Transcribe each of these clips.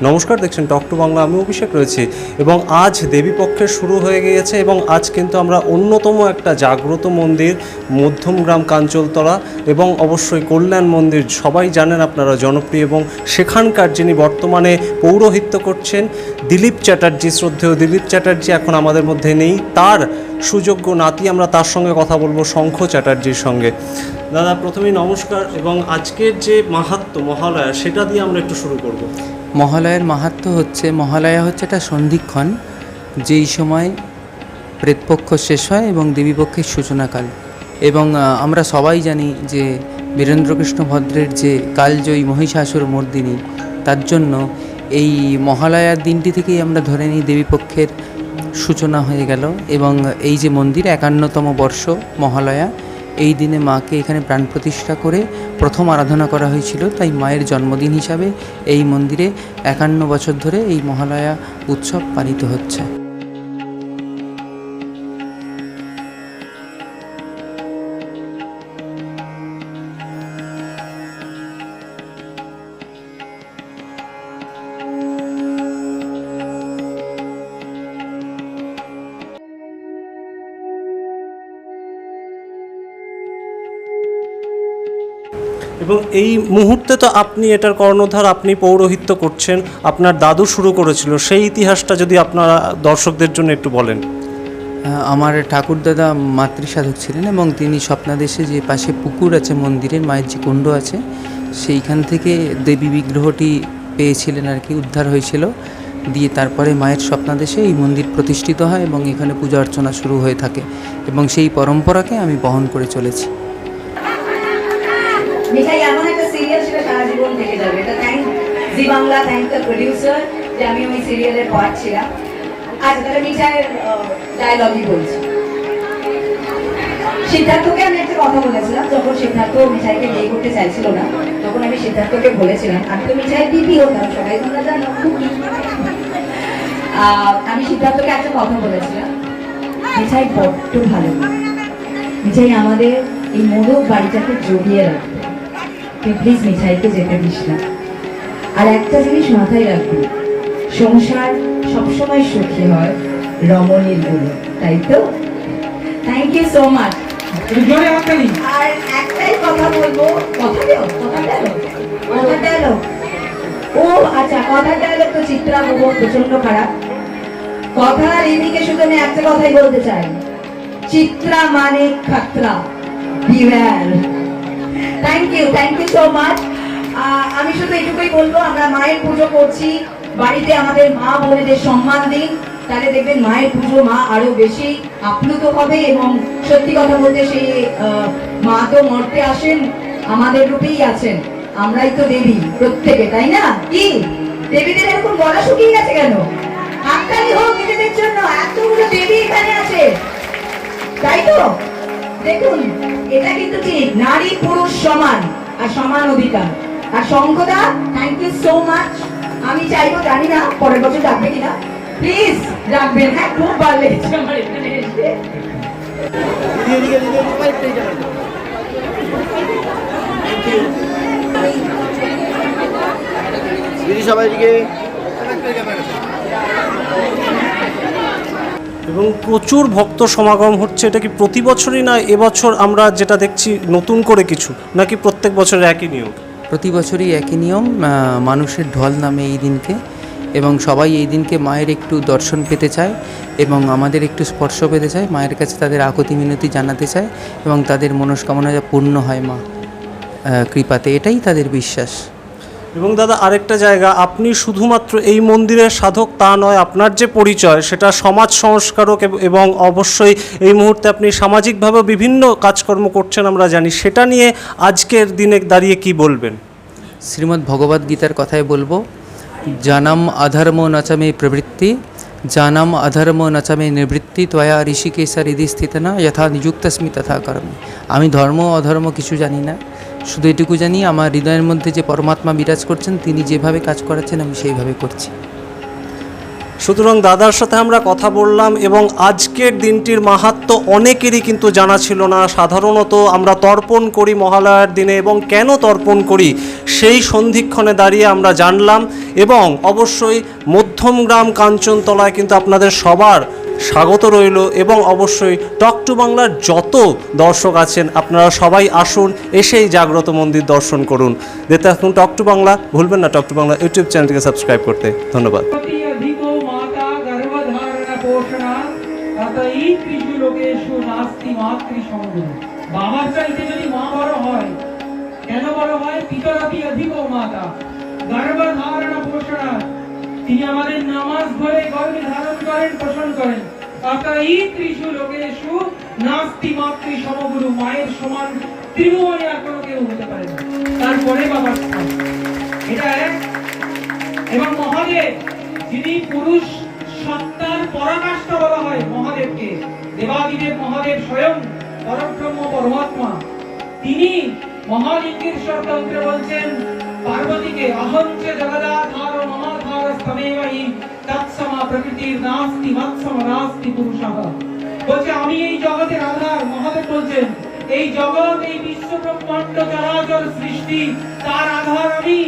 নমস্কার, দেখছেন talk to Bangla. আমি অভিষেক রয়েছি এবং আজ দেবীপক্ষের শুরু হয়ে গিয়েছে এবং আজ কিন্তু আমরা অন্যতম একটা জাগ্রত মন্দির মধ্যমগ্রাম কাঞ্চলতলা এবং অবশ্যই কল্যাণ মন্দির, সবাই জানেন আপনারা, জনপ্রিয়, এবং সেখানকার যিনি বর্তমানে পৌরোহিত্য করছেন দিলীপ চ্যাটার্জি, শ্রদ্ধেয় দিলীপ চ্যাটার্জি এখন আমাদের মধ্যে নেই। তার সুযোগ্য নাতি, আমরা তার সঙ্গে কথা বলবো, শঙ্খ চ্যাটার্জির সঙ্গে। দাদা, প্রথমেই নমস্কার এবং আজকের যে মাহাত্ম্য মহালয়া সেটা দিয়ে আমরা একটু শুরু করব। মহালয়ার মাহাত্ম্য হচ্ছে, মহালয়া হচ্ছে একটা সন্ধিক্ষণ, যেই সময় প্রেতপক্ষ শেষ হয় এবং দেবীপক্ষের সূচনাকাল। এবং আমরা সবাই জানি যে বীরেন্দ্রকৃষ্ণ ভদ্রের যে কালজয়ী মহিষাসুর মর্দিনী, তার জন্য এই মহালয়ার দিনটি থেকেই আমরা ধরে নিই দেবীপক্ষের সূচনা হয়ে গেল। এবং এই যে মন্দির 51তম বর্ষ মহালয়া, এই দিনে মাকে এখানে প্রাণ প্রতিষ্ঠা করে প্রথম আরাধনা করা হয়েছিল, তাই মায়ের জন্মদিন হিসাবে এই মন্দিরে 51 বছর ধরে এই মহালয়া উৎসব পালিত হচ্ছে। এবং এই মুহূর্তে তো আপনি এটার কর্ণধার, আপনি পৌরোহিত্য করছেন, আপনার দাদু শুরু করেছিল, সেই ইতিহাসটা যদি আপনারা দর্শকদের জন্য একটু বলেন। আমার ঠাকুরদাদা মাতৃসাধক ছিলেন এবং তিনি স্বপ্নাদেশে যে পাশে পুকুর আছে মন্দিরের, মায়ের যে কুণ্ড আছে, সেইখান থেকে দেবী বিগ্রহটি পেয়েছিলেন আর কি, উদ্ধার হয়েছিল। দিয়ে তারপরে মায়ের স্বপ্নাদেশে এই মন্দির প্রতিষ্ঠিত হয় এবং এখানে পূজা অর্চনা শুরু হয়ে থাকে এবং সেই পরম্পরাকে আমি বহন করে চলেছি। মিঠাই এমন একটা সিরিয়াল, সেটা সারা জীবন থেকে যাবে। এটা thank G Bangla, thank the producer, যে আমি ওই সিরিয়ালের পার্ট ছিলাম। আচ্ছা, তাহলে মিঠাইয়ের ডায়লগই বলছি। সিদ্ধার্থকে আমি একটা কথা বলেছিলাম, যখন সিদ্ধার্থ মিঠাইকে বিয়ে করতে চাইছিল না, তখন আমি সিদ্ধার্থকে বলেছিলাম, আমি তো মিঠাইয়ের দিদি হতাম, সবাই তোমরা জানো। আমি সিদ্ধার্থকে একটা কথা বলেছিলাম, মিঠাই বড্ড ভালো, মিঠাই আমাদের এই মোড়ক বাড়িটাকে জড়িয়ে রাখবে, তুই প্লিজ মিঠাইকে যেতে দিস না। আর একটা জিনিস মাথায় রাখবি, সংসার সবসময় সুখী হয় রমণীর গুলো, তাই তো? Thank you so much. আর একটাই কথা বলবো, কথা দেও, কথা ডায়লগ। ও আচ্ছা, কথা ডায়লগ তো চিত্রা বহু প্রচন্ড খারাপ। কথার এদিকে শুধু আমি একটা কথাই বলতে চাই, চিত্রা মানে খাতরা, beware. Thank you so much. আমি শুধু এটুকুই বলবো, আমরা মায়ের পুজো করছি, বাড়িতে আমাদের মা বোনেদের সম্মান দিন, তাহলে দেখবেন মায়ের পুজো মা আরো বেশি আপ্লুত হবে। এবং সত্যি কথা বলতে, সেই মা তো মর্তে আসেন, আমাদের রূপেই আছেন, আমরাই তো দেবী প্রত্যেকে, তাই না? কি দেবীদের এরকম গলা শুকিয়ে গেছে কেন? হাততালি হোক নিজেদের জন্য, এতগুলো দেবী এখানে আছে, তাই তো? দেখুন, এটা কিন্তু ঠিক, নারী পুরুষ সমান আর সমান অধিকার। আর শঙ্খদা, থ্যাংক ইউ সো মাচ। আমি চাইবো, জানি না পরের বছর ডাকবে কিনা, প্লিজ ডাকবেন। হ্যাঁ, খুব ভালো লেগেছে আমার এখানে এসে। এবং প্রচুর ভক্ত সমাগম হচ্ছে। এটা কি প্রতি বছরই, না এবছর আমরা যেটা দেখছি নতুন করে কিছু, নাকি প্রত্যেক বছরের একই নিয়ম? প্রতি বছরই একই নিয়ম, মানুষের ঢল নামে এই দিনকে, এবং সবাই এই দিনকে মায়ের একটু দর্শন পেতে চায় এবং আমাদের একটু স্পর্শ পেতে চায়, মায়ের কাছে তাদের আকুতি মিনতি জানাতে চায় এবং তাদের মনস্কামনা যা পূর্ণ হয় মা কৃপাতে, এটাই তাদের বিশ্বাস। এবং দাদা, আরেকটা জায়গা, আপনি শুধুমাত্র এই মন্দিরের সাধক তা নয়, আপনার যে পরিচয় সেটা সমাজ সংস্কারক, এবং অবশ্যই এই মুহূর্তে আপনি সামাজিকভাবে বিভিন্ন কাজকর্ম করছেন আমরা জানি। সেটা নিয়ে আজকের দিনে দাঁড়িয়ে কি বলবেন? শ্রীমদ্ ভগবদ্ গীতার কথাই বলবো, জানাম অধর্ম নচমে প্রবৃত্তি, জানাম অধর্ম নচমে নিবৃত্তি, ত্বয়া ঋষিকেশ হৃদি স্থিত না যথা নিযুক্তস্মি তথা কর্মে। আমি ধর্ম অধর্ম কিছু জানি না, শুধু এটুকু জানি আমার হৃদয়ের মধ্যে যে পরমাত্মা বিরাজ করছেন, তিনি যেভাবে কাজ করাচ্ছেন আমি সেইভাবে করছি। সুতরাং দাদার সাথে আমরা কথা বললাম এবং আজকের দিনটির মাহাত্ম্য অনেকেরই কিন্তু জানা ছিল না। সাধারণত আমরা তর্পণ করি মহালয়ার দিনে এবং কেন তর্পণ করি সেই সন্ধিক্ষণে দাঁড়িয়ে আমরা জানলাম। এবং অবশ্যই মধ্যমগ্রাম কাঞ্চনতলায় কিন্তু আপনাদের সবার স্বাগত রইল এবং অবশ্যই টক টু বাংলার যত দর্শক আছেন আপনারা সবাই আসুন, এসেই জাগ্রত মন্দির দর্শন করুন। দেখতে থাকুন টক টু বাংলা, ভুলবেন না টক টু বাংলা ইউটিউব চ্যানেলটিকে সাবস্ক্রাইব করতে। ধন্যবাদ। अधिको माता गर्भधारण पोषणा ततई त्रिषु लोकेषु नास्ति मातृसंगो। বাবার চাইতে যদি মা বড় হয়, কেন বড় হয়? পিতরাপি অধিকো মাতা গর্ভধারণ পোষণা, তিনি আমাদের নামাজ ধরে গর্ভে ধারণ করেন, পোষণ করেন। ততই ত্রিষু লোকেষু নাস্তি মাতৃসমগুরু, মায়ের সমান ত্রিভুবনে আর কোনো কেউ হতে পারে না। তারপরে বাবার স্থান, এটা এক। এবং মহাদেব, যিনি পুরুষ সত্তার পরাকাষ্ঠা বলা হয় মহাদেবকে, দেবাদিদেব মহাদেব স্বয়ং পরব্রহ্ম পরমাত্মা, তিনি মহালিঙ্গের স্বতন্ত্রে বলছেন পার্বতীকে, অহঞ্চ জগদাধার মমাধার স্তমেবহি তৎসমা প্রকৃতির নাস্তি মৎসম নাস্তি পুরুষঃ। বলছে আমি এই জগতের আধার। মহাদেব বলছেন এই জগৎ, এই বিশ্ব ব্রহ্মাণ্ড চরাচর সৃষ্টি, তার আধার আমি।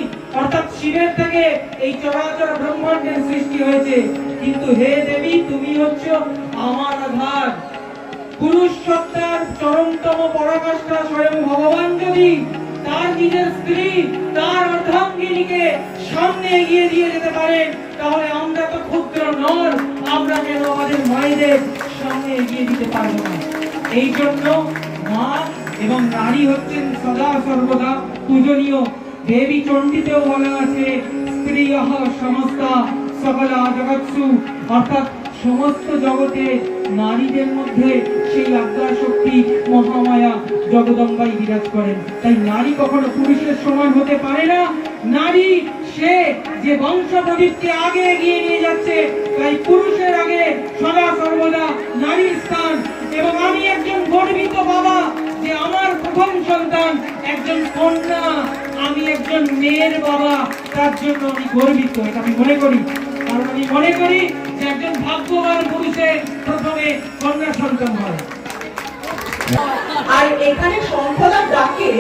অর্থাৎ শিবের থেকে এই চরাচর ব্রহ্মাণ্ডের সৃষ্টি হয়েছে। কিন্তু হে দেবী, তুমি হচ্ছ আমার আধার। পুরুষ সত্তার চরমতম পরাকাষ্ঠা স্বয়ং ভগবান যদি তার নিজের স্ত্রী, তার অর্ধাঙ্গিনীকে সামনে এগিয়ে দিয়ে যেতে পারেন, তাহলে আমরা তো ক্ষুদ্র নর, আমরা কেন আমাদের মায়েদের সামনে এগিয়ে দিতে পারবো না? এই জন্য মা এবং নারী হচ্ছেন সদা সর্বদা পূজনীয়। দেবী চণ্ডীতেও বলা আছে স্ত্রিয়ঃ সমস্তা সকলা জগৎসু, অর্থাৎ সমস্ত জগতে নারীদের মধ্যে সেই আজ্ঞা শক্তি মহামায়া জগদম্বাই বিরাজ করেন। তাই নারী কখনো পুরুষের সমান হতে পারে না। নারী সে যে বংশ প্রদীপকে আগে এগিয়ে নিয়ে যাচ্ছে, তাই পুরুষের আগে সদা সর্বদা নারীর স্থান। এবং আমি একজন গর্বিত বাবা যে আমার প্রথম সন্তান একজন কন্যা, আমি একজন মেয়ের বাবা, তার জন্য আমি গর্বিত। এটা আমি মনে করি, কারণ আমি মনে করি যে একজন ভাগ্যবান পুরুষের প্রথমে কন্যা সন্তান হয়। আর এখানে শঙ্খদার ডাকে,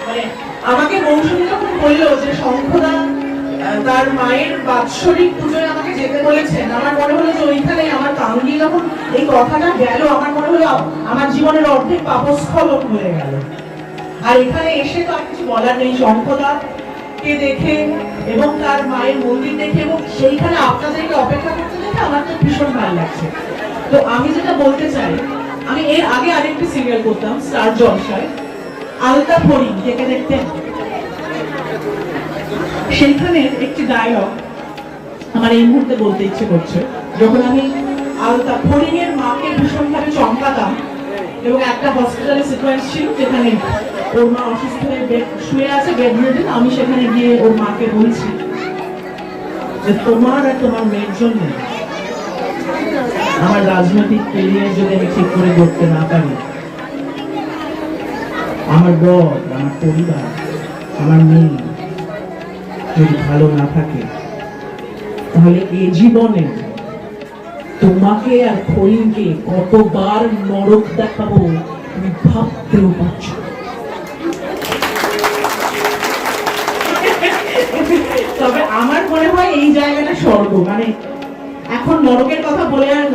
মানে আমাকে মৌসুমী যখন বললো যে শঙ্খদা তার মায়ের বাৎসরিক পুজোয় আমাকে যেতে বলেছেন, আমার মনে হলো যে ওইখানে আমার কান দিয়ে যখন এই কথাটা গেল, আমার মনে হলো আমার জীবনের অর্ধেক পাপস্খলন হয়ে গেল। আর এখানে এসে তো আর কিছু বলার নেই। শঙ্খদাকে দেখে এবং তার মায়ের মন্দির দেখে এবং সেইখানে আপনাদেরকে অপেক্ষা করতে দেখে আমার তো ভীষণ ভালো লাগছে। তো আমি যেটা বলতে চাই, আমি এর আগে আরেকটি সিরিয়াল করতাম স্টার জলসায়, আলতা ফড়িং, কে কে দেখতেন? সেইখানে একটি ডায়লগ আমার এই মুহূর্তে বলতে ইচ্ছে করছে। যখন আমি আলতা ফড়িং এর মাকে ভীষণভাবে চমকাতাম এবং একটা হসপিটালে সিকোয়েন্স ছিল যেখানে ওর মা অসুস্থ হয়ে শুয়ে আছে, বেডরিডেন, আমি সেখানে গিয়ে ওর মাকে বলছি যে তোমার আর তোমার মেয়ের জন্য আমার রাজনৈতিক ক্যারিয়ার যদি আমি ঠিক করে করতে না পারি, আমার বর, আমার পরিবার, আমার মেয়ে যদি ভালো না থাকে, তাহলে এই জীবনে তোমাকে আর ফড়িংকে কতবার নরক দেখাবো তুমি ভাবতেও পারছো। তবে আমার মনে হয় এই জায়গাটা স্বর্গ। মানে এখন নরকের কথা বলে আর